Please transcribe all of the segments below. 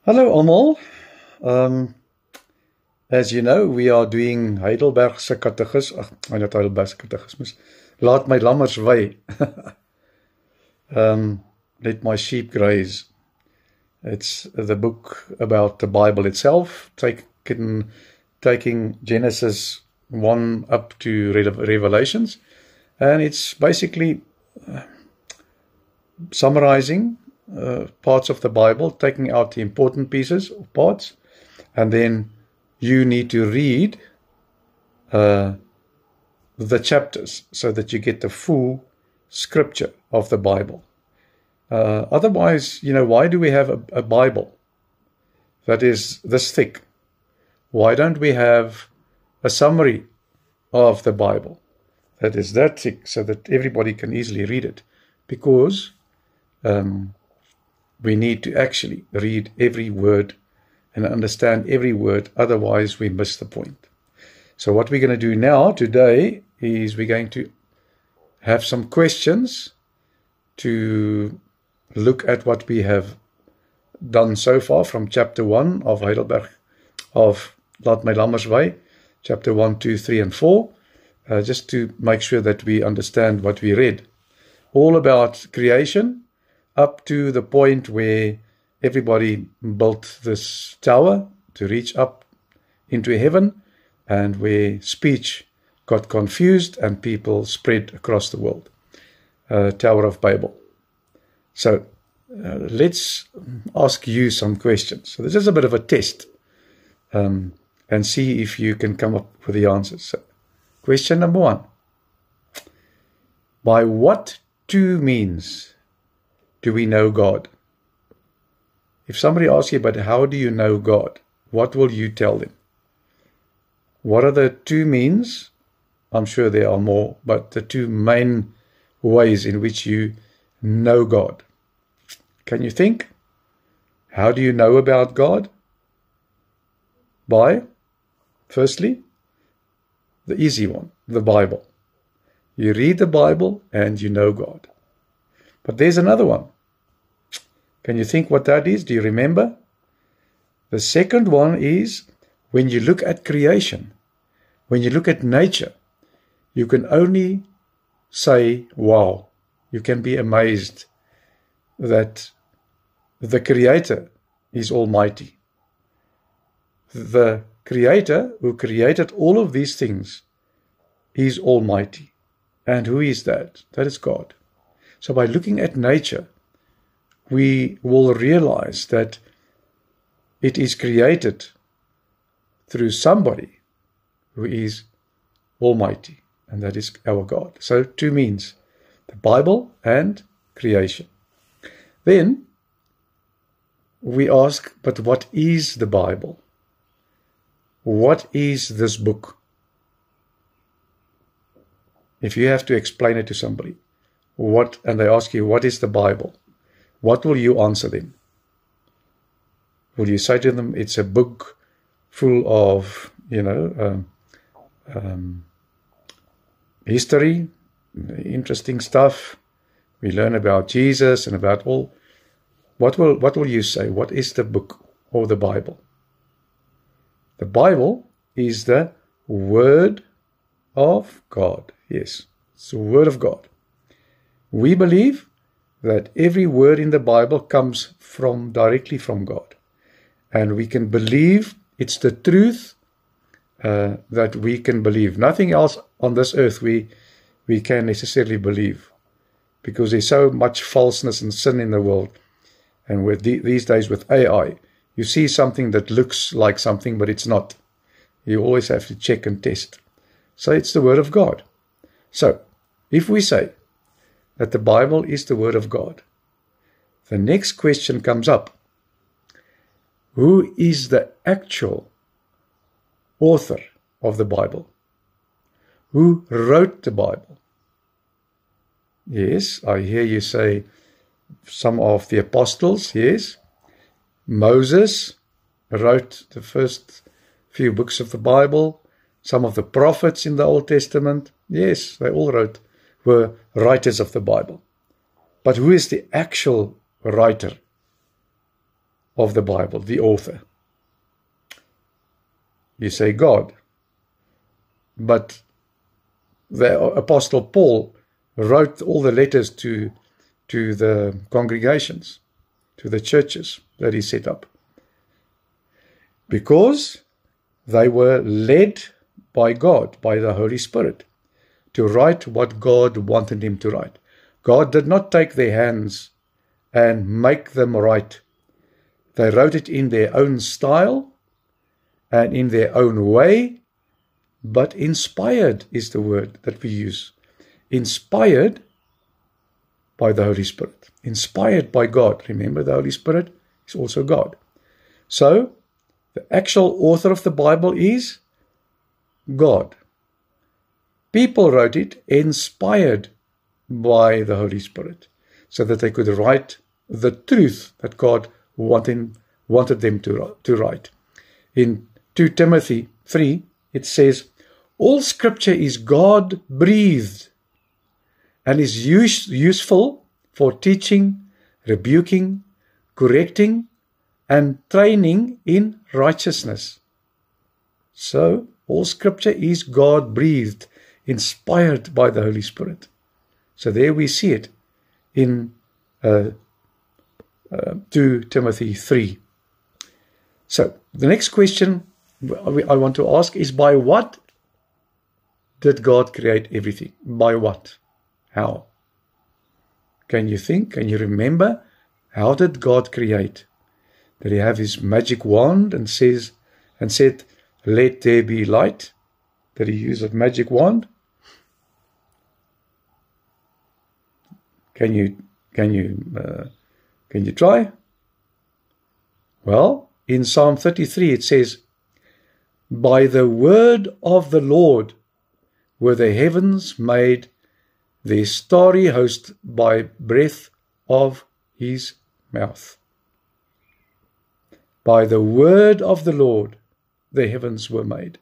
Hallo almal. As you know, we are doing Heidelbergse Katekismus. Not Heidelbergse Katekismus. Laat my lammers wei. Let my sheep graze. It's the book about the Bible itself, taking Genesis 1 up to Revelations, and it's basically summarizing parts of the Bible, taking out the important pieces or parts, and then you need to read the chapters so that you get the full scripture of the Bible. Otherwise, why do we have a Bible that is this thick? Why don't we have a summary of the Bible that is that thick so that everybody can easily read it? Because we need to actually read every word and understand every word, otherwise we miss the point. So what we're going to do now, today, is we're going to have some questions to look at what we have done so far from chapter 1 of Heidelberg, of Laat my lammers wei, chapter 1, 2, 3, and 4, just to make sure that we understand what we read. All about creation, up to the point where everybody built this tower to reach up into heaven, and where speech got confused and people spread across the world. Tower of Babel. So let's ask you some questions. So this is a bit of a test, and see if you can come up with the answers. So, question number 1. By what two means do we know God? If somebody asks you, but how do you know God? What will you tell them? What are the two means? I'm sure there are more, but the two main ways in which you know God. Can you think? How do you know about God? By, firstly, the easy one, the Bible. You read the Bible and you know God. But there's another one. Can you think what that is? Do you remember? The second one is when you look at creation, when you look at nature, you can only say, wow. You can be amazed that the Creator is almighty. The Creator who created all of these things is almighty. And who is that? That is God. So by looking at nature, we will realize that it is created through somebody who is almighty, and that is our God. So two means, the Bible and creation. Then we ask, but what is the Bible? What is this book? If you have to explain it to somebody, and they ask you, what is the Bible? What will you answer them? Will you say to them, it's a book full of, history, interesting stuff. We learn about Jesus and about all. What will you say? What is the book or the Bible? The Bible is the Word of God. Yes, it's the Word of God. We believe that every word in the Bible comes directly from God. And we can believe it's the truth that we can believe. Nothing else on this earth we can necessarily believe, because there's so much falseness and sin in the world. And with these days with AI, you see something that looks like something, but it's not. You always have to check and test. So it's the Word of God. So if we say that the Bible is the Word of God, the next question comes up. Who is the actual author of the Bible? Who wrote the Bible? Yes, I hear you say some of the apostles, yes. Moses wrote the first few books of the Bible. Some of the prophets in the Old Testament, yes, they all were writers of the Bible. But who is the actual writer of the Bible, the author? You say God. But the Apostle Paul wrote all the letters to the congregations, to the churches that he set up, because they were led by God, by the Holy Spirit, to write what God wanted him to write. God did not take their hands and make them write. They wrote it in their own style and in their own way, but inspired is the word that we use. Inspired by the Holy Spirit. Inspired by God. Remember, the Holy Spirit is also God. So, the actual author of the Bible is God. People wrote it inspired by the Holy Spirit, so that they could write the truth that God wanted them to write. In 2 Timothy 3, it says, all scripture is God-breathed and is useful for teaching, rebuking, correcting, and training in righteousness. So, all scripture is God-breathed, inspired by the Holy Spirit. So there we see it in 2 Timothy 3. So, the next question I want to ask is, by what did God create everything? By what? How? Can you think? Can you remember? How did God create? Did he have his magic wand and said, let there be light? Did he use a magic wand? Can you try? Well, in Psalm 33 it says, by the word of the Lord were the heavens made, their starry host by breath of his mouth. By the word of the Lord the heavens were made.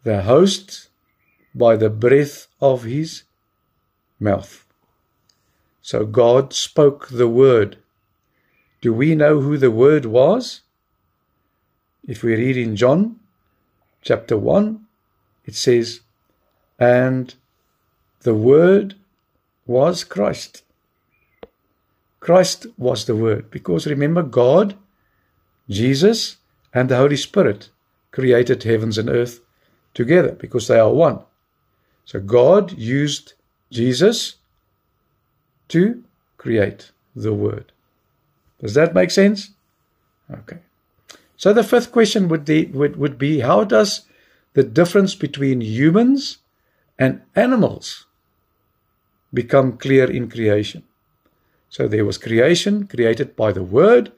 The host by the breath of his mouth. So God spoke the word. Do we know who the word was? If we read in John chapter 1, it says, and the word was Christ. Christ was the word, because remember, God, Jesus, and the Holy Spirit created heavens and earth together, because they are one. So God used Jesus to create the word. Does that make sense? Okay. So the fifth question would be, how does the difference between humans and animals become clear in creation? So there was creation created by the word,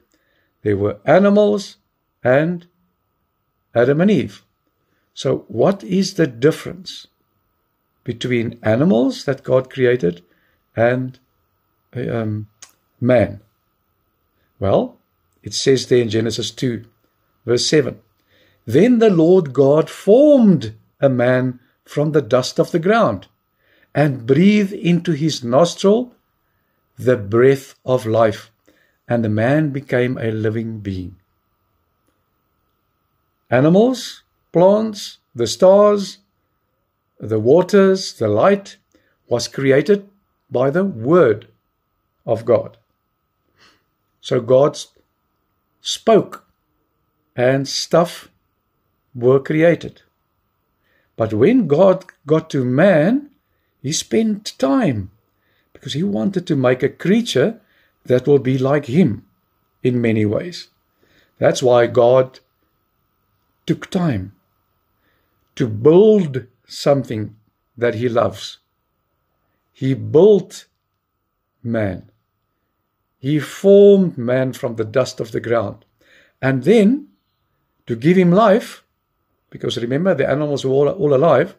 there were animals and Adam and Eve. So what is the difference between animals that God created and man? Well, it says there in Genesis 2, verse 7, then the Lord God formed a man from the dust of the ground and breathed into his nostril the breath of life, and the man became a living being. Animals, plants, the stars, the waters, the light was created by the word of God. So God spoke and stuff were created. But when God got to man, he spent time, because he wanted to make a creature that will be like him in many ways. That's why God took time to build something that he loves. He built man. He formed man from the dust of the ground. And then, to give him life, because remember, the animals were all alive,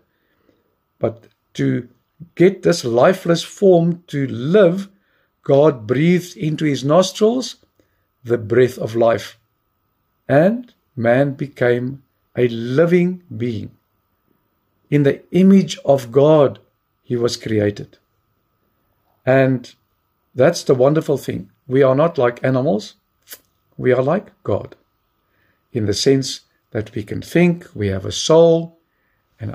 but to get this lifeless form to live, God breathed into his nostrils the breath of life. And man became a living being. In the image of God, he was created. And that's the wonderful thing. We are not like animals. We are like God, in the sense that we can think, we have a soul, and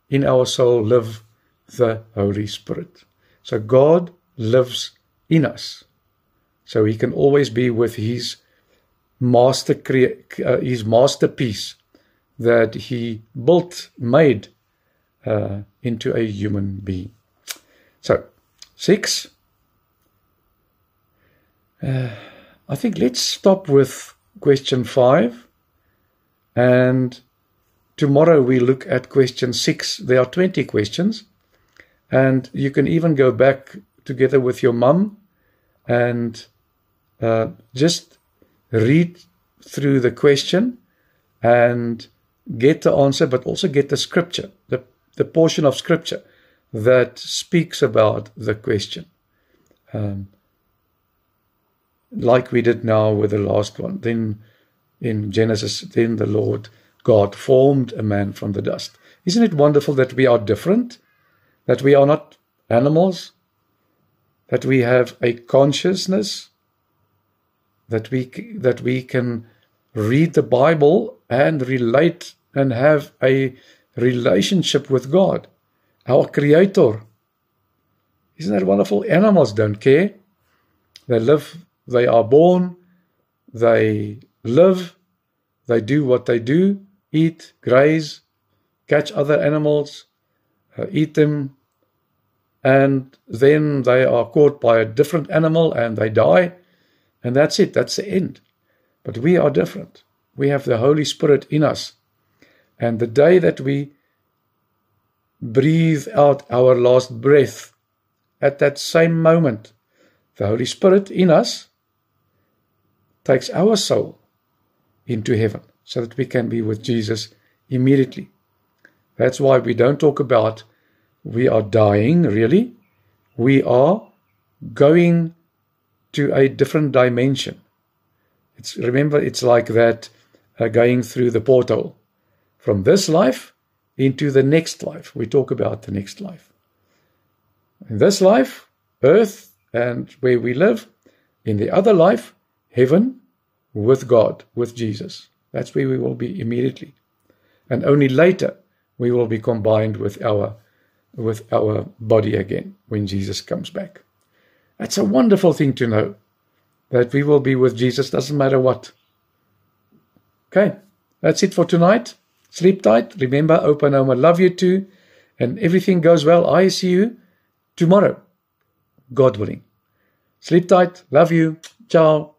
in our soul live the Holy Spirit. So God lives in us. So He can always be with His masterpiece that He made into a human being. So, 6. I think let's stop with question 5, and tomorrow we look at question 6. There are 20 questions, and you can even go back together with your mum and just read through the question and get the answer, but also get the scripture, the portion of scripture that speaks about the question. Like we did now with the last one. Then in Genesis, then the Lord God formed a man from the dust. Isn't it wonderful that we are different? That we are not animals? That we have a consciousness? That we can read the Bible and relate and have a relationship with God, our Creator. Isn't that wonderful? Animals don't care. They live, they are born, they live, they do what they do, eat, graze, catch other animals, eat them, and then they are caught by a different animal and they die, and that's it, that's the end. But we are different. We have the Holy Spirit in us. And the day that we breathe out our last breath, at that same moment, the Holy Spirit in us takes our soul into heaven so that we can be with Jesus immediately. That's why we don't talk about we are dying, really. We are going to a different dimension. Remember, it's like that going through the portal from this life into the next life. We talk about the next life. In this life, earth and where we live. In the other life, heaven with God, with Jesus. That's where we will be immediately. And only later we will be combined with our body again when Jesus comes back. That's a wonderful thing to know, that we will be with Jesus, doesn't matter what. Okay, that's it for tonight. Sleep tight. Remember, Opa and Oma love you too. And everything goes well. I see you tomorrow, God willing. Sleep tight. Love you. Ciao.